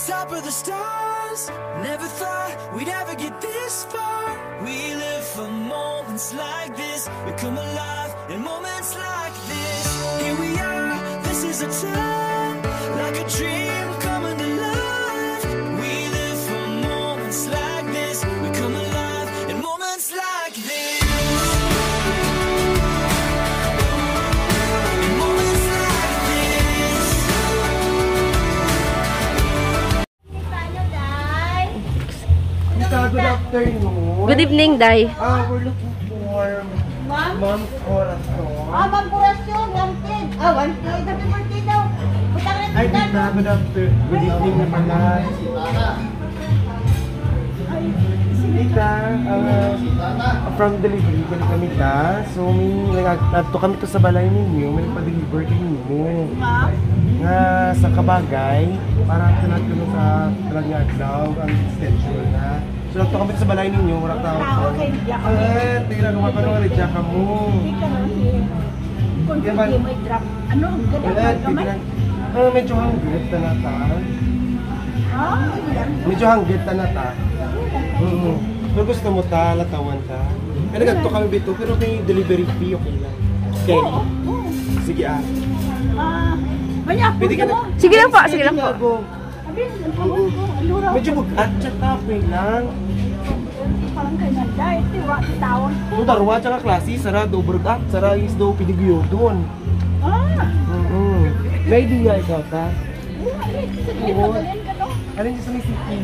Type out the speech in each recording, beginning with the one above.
top of the stars. Never thought we'd ever get this far. We live for moments like this. We come alive in moments like this. Here we are, this is a time, like a dream coming to life. We live for moments like this. We come alive in moments like this. Good afternoon. Good evening, Day. We're looking for Ma'am Corazon. Ma'am Corazon, wanted. Wanted. Happy birthday daw. Ay, Tita, good afternoon. Good evening naman lahat. Tita, from delivery, balik kami ta. So, nagto kami to sa balay ninyo. May pa-deliver ninyo. Nga sa kabagay, para tulad sa talagang adlaw, ang schedule na. So, nagto kami sa balay ninyo, walang tao. Okay, nagdiya kami. Tingnan naman ka naman, nagdiya ka mo. Hindi ka naman kung hindi may drop. Ano, ang ganda kamay? Medyo hanggit na nata. Yan. Medyo hanggit na nata. Pero gusto mo ta, latawan ta. Kaya nagto kami bito, pero may delivery fee, okay lang. Okay. Oo. Sige Banyak po mo. Sige lang po, sige lang po. Sabi, alura. Medyo mag-atchat na, okay lang. Parang kay Nanday, tiwa, tawon. Yung darwa, tsaka klase, sara do burgat, sara is do pinigyo doon. May idea ikaw ta? Oo. Alin dyan sa may city?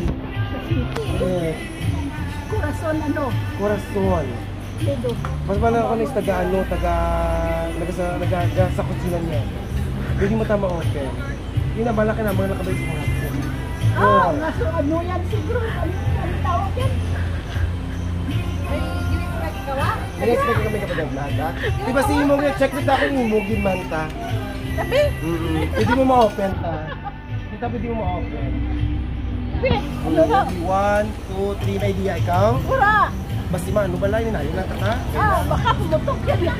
Sa city. Corazon, ano? Corazon. Dedo. Mas pala ako na taga sa kusina niya. Hindi mo tama open. Yun na, malaki na mga nakabay sa mga hapon. Ngaso ano yan siguro? Ano tawag yan? Ay, hindi ko nagkawa? Nag-expect kami kapag ang vlog, ha? Diba si Imog, check nito ako yung Imogin man, ta? Sabi? Pwede mo ma-open, ta? Kita pwede mo ma-open. Wait, ano ba? 1, 2, 3, na idea ikaw? Ura! Basta ano ba lang yun, ayun lang, ta? Baka pumutok yan.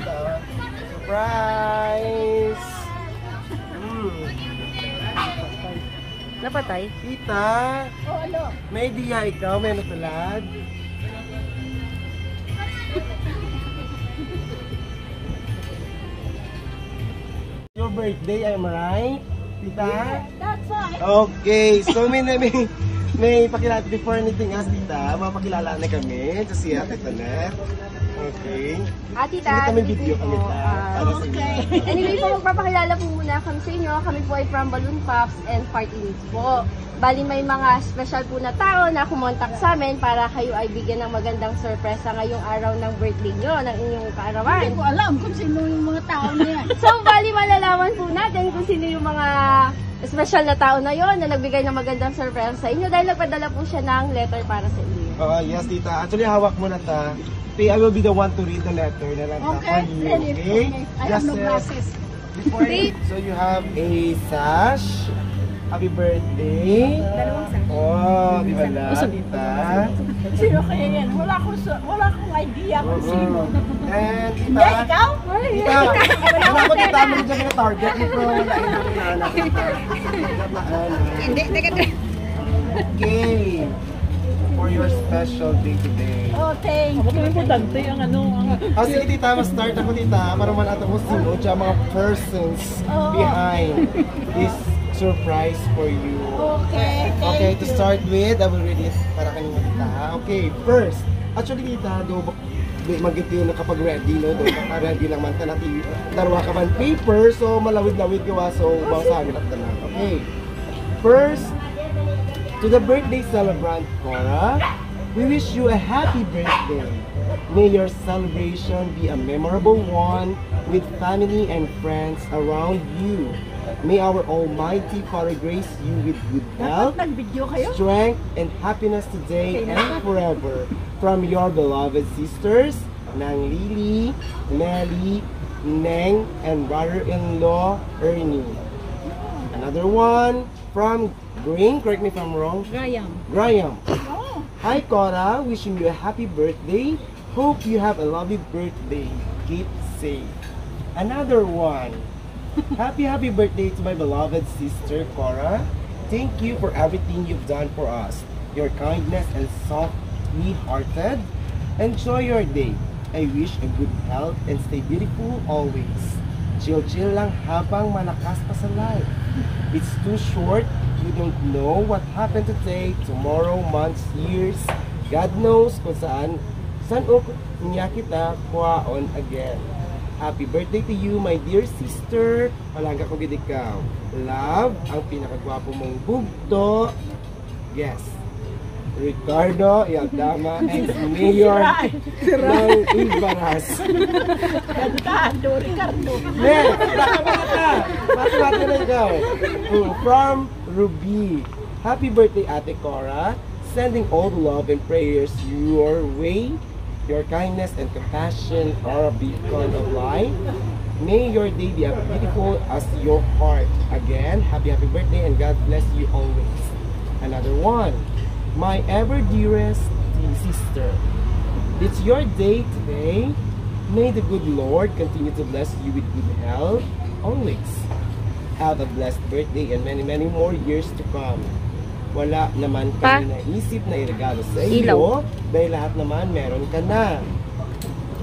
Surprise! Napatay? Tita, Ano? may idea ikaw, may natulad? Your birthday, am I right? Tita? That's right. Okay, so may pakilala before anything else, Tita. Mapakilala na kami. Just see Tita na. Okay. Tita, Sige kami video kami, Ta. Okay. Anyway po, magpapakilala po muna kami sa inyo. Kami po ay from Balloon Pops and Party Needs po. Bali may mga special po na tao na kumontak sa amin para kayo ay bigyan ng magandang sorpresa ngayong araw ng birthday nyo, ng inyong kaarawan. Hindi ko alam kung sino yung mga tao na yan. So, bali malalaman po natin kung sino yung mga special na tao na yon na nagbigay ng magandang surprise sa inyo dahil nagpadala po siya ng letter para sa inyo. Yes, Tita. Actually, hawak mo na, Ta. I will be the one to read the letter na lang, Ta, Okay, for you. ready. Okay? I have no glasses. Before so you have a sash. Happy birthday. Oh, di ba na, Tita? Sino kaya yan? Wala akong idea kung sino. And Hindi, Tita, ikaw? Tita, wala ko Tita, mo dyan yung target mo, pero wala na, Tita. Hindi, teka. Okay. For your special day today. Oh, thank you. Importante ang ano. Sige, Tita, mas-start ako, Tita, para man ato mo sino siya mga persons behind this surprise for you. Okay, Okay, to start with, I will read it para kanina, Tita. Okay, first, actually, Tita, mag-iti na kapag ready, no? Do ready lang man tanati. Darwa ka man paper, so malawid-lawid gawa, so bangsahan at tanan. Okay. First, to the birthday celebrant, Cora, we wish you a happy birthday. May your celebration be a memorable one with family and friends around you. May our Almighty Father grace you with good health, strength, and happiness today and forever. From your beloved sisters, Nang Lily, Nelly, Neng, and brother-in-law, Ernie. Another one from Green, correct me if I'm wrong. Graham. Hi Cora, wishing you a happy birthday. Hope you have a lovely birthday. Keep safe. Another one. Happy birthday to my beloved sister Cora. Thank you for everything you've done for us. Your kindness and soft-hearted. Enjoy your day. I wish a good health and stay beautiful always. Chill lang habang malakas pa sa life. It's too short. You don't know what happened today, tomorrow, months, years. God knows kung saan niya kita kuhaon again. Happy birthday to you, my dear sister. Palangga ko gid ikaw. Love, ang pinakagwapo mong bugto. Yes. Ricardo Yaldama, ex-mayor ng Ibaras. Ricardo. Yes, baka na ikaw. From Ruby. Happy birthday, Ate Cora. Sending all the love and prayers your way. Your kindness and compassion are a beacon of light. May your day be as beautiful as your heart. Again, happy birthday and God bless you always. Another one. My ever dearest sister. It's your day today. May the good Lord continue to bless you with good health always. Have a blessed birthday and many more years to come. Wala naman kami naisip na iregalo sa iyo dahil lahat naman meron ka na.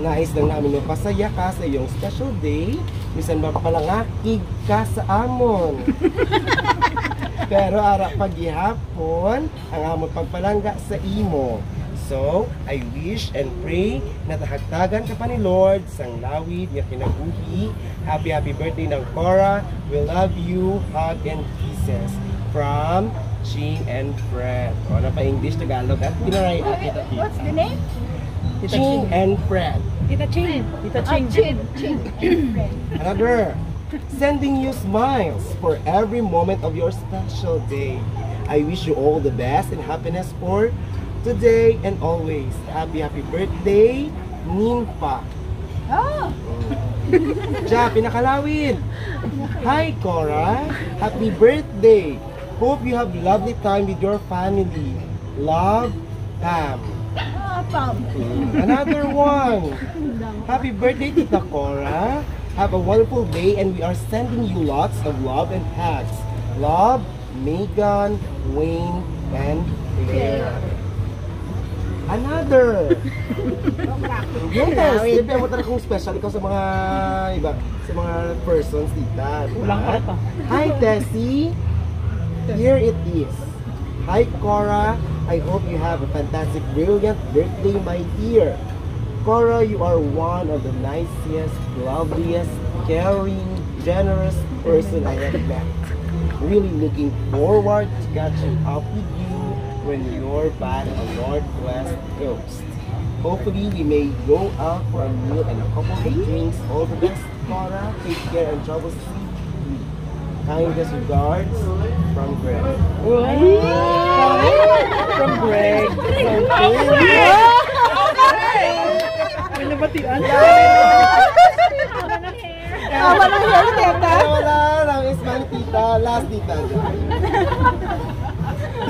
Nais lang namin mapasaya ka sa iyong special day, bisan mapalangakig ka sa amon. Pero ara paghihapon ang amon pagpalangga sa imo. So, I wish and pray na tahagtagan ka pa ni Lord sang lawid nga kinabuhi. Happy birthday ng Cora. We love you. Hug and kisses. From Ching and Fred. O, na pa English, Tagalog at pinaray at Tita Tita. What's the name? Ching and Fred. Tita Ching. Ching. Another. Sending you smiles for every moment of your special day. I wish you all the best and happiness for today and always. Happy birthday, Ninfa. Oh. Ja, pinakalawin. Hi, Cora. Happy birthday. Hope you have lovely time with your family. Love, Pam. Pam. Another one. Happy birthday, Tita Cora. Have a wonderful day and we are sending you lots of love and hugs. Love, Megan, Wayne, and Claire. Another. Yes, siyempre mo talaga kung special ikaw sa mga iba, sa mga persons, tita. Hi, Tessie. Here it is. Hi, Cora. I hope you have a fantastic, brilliant birthday, my dear. Cora, you are one of the nicest, loveliest, caring, generous person I have met. Really looking forward to catching up with you when you're back on Northwest Coast. Hopefully, we may go out for a meal and a couple of drinks. All the best, Cora. Take care and travel safely. Kindest regards from Greg. From Greg. May nabatian. Wala lang is man tita. Last tita.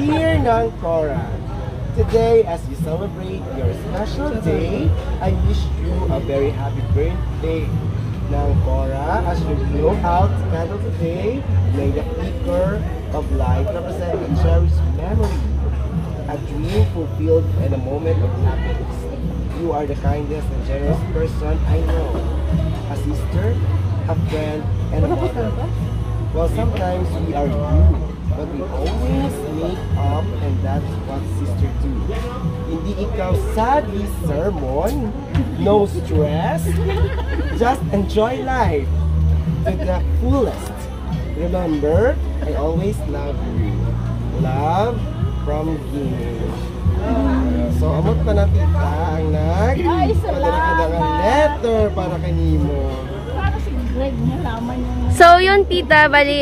Dear Nang Cora, today as you celebrate your special day, I wish you a very happy birthday. Nang Cora, as you blow out the candle today, may the flicker of light represent a cherished memory, a dream fulfilled and a moment of happiness. You are the kindest and generous person I know. A sister, a friend, and a mother. Well, sometimes we are rude, but we always make up and that's what sisters do. Hindi ikaw sadly sermon, no stress, just enjoy life to the fullest. Remember, I always love you. Love from Guinea. So, amot pa na tita ang padala ng letter para kanimo. Para si Greg nalaman yung... So yun tita, bali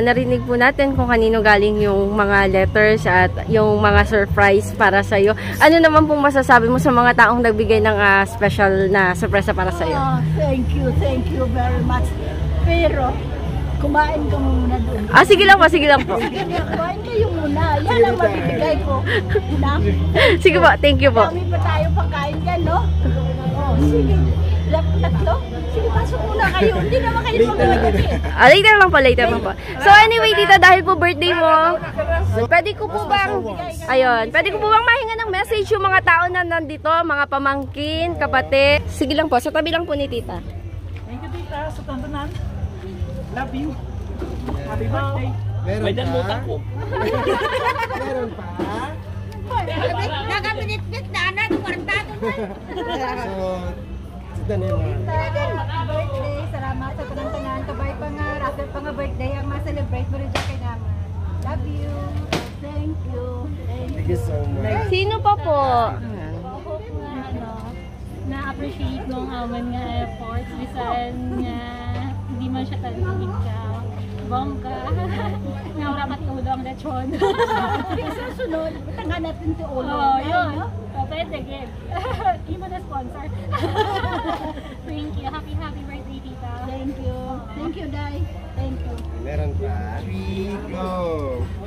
narinig po natin kung kanino galing yung mga letters at yung mga surprise para sa iyo. Ano naman pong masasabi mo sa mga taong nagbigay ng special na sorpresa para sa iyo? Thank you very much. Pero kumain ka muna doon. Sige lang po. Sige na, kumain kayo muna. Yan ang mabibigay ko. Sige po, thank you po. Dami pa tayo pagkain dyan, no? Oh, sige. Tatlo? Sige, pasok muna kayo. Hindi naman kayo Later na din. Later lang po, later lang po. So anyway, tita, dahil po birthday mo, pwede ko po bang, pwede ko po bang mahinga ng message yung mga tao na nandito, mga pamangkin, kapatid? Sige lang po, sa tabi lang po ni tita. Thank you, tita, sa tantunan. Love you. Happy birthday. Meron pa? Meron pa? Nagabinit-bit na na, kwartado na. So, sita na yung Birthday, salamat sa tanang-tanan. Kabay pa nga, after pa nga birthday, ang ma-celebrate mo rin dyan kay naman. Love you. Thank you. Thank you so much. Sino pa po? Hope nga, na-appreciate mo ang aman nga efforts. Bisan nga, hindi man siya talagin ka. Bongga. Nga rapat ulo ang lechon. Sa sunod, tanga natin si Ulo. Oo, yun. Pwede, game. Hindi mo na sponsor. Thank you. Happy birthday, tita. Thank you. Thank you, Day. Thank you. Meron pa? 3, go!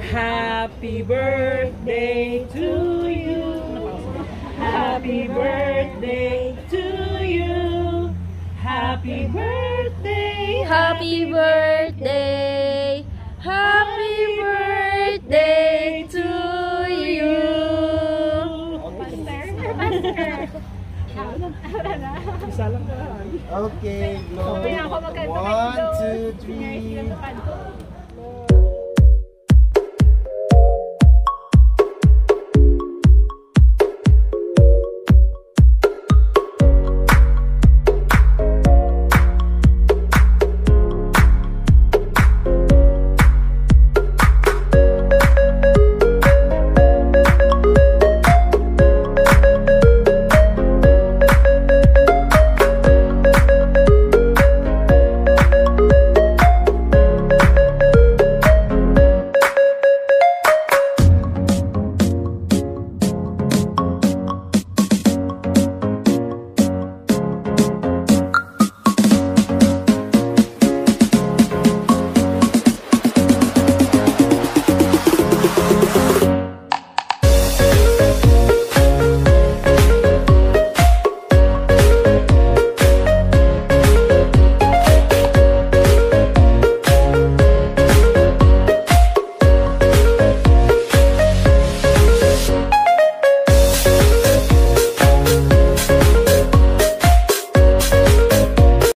Happy birthday to you. Happy birthday to you. Happy birthday. Happy birthday! Happy birthday to you! Isa lang na. Okay, go! Kaya ako 1, magkanta 2, 3.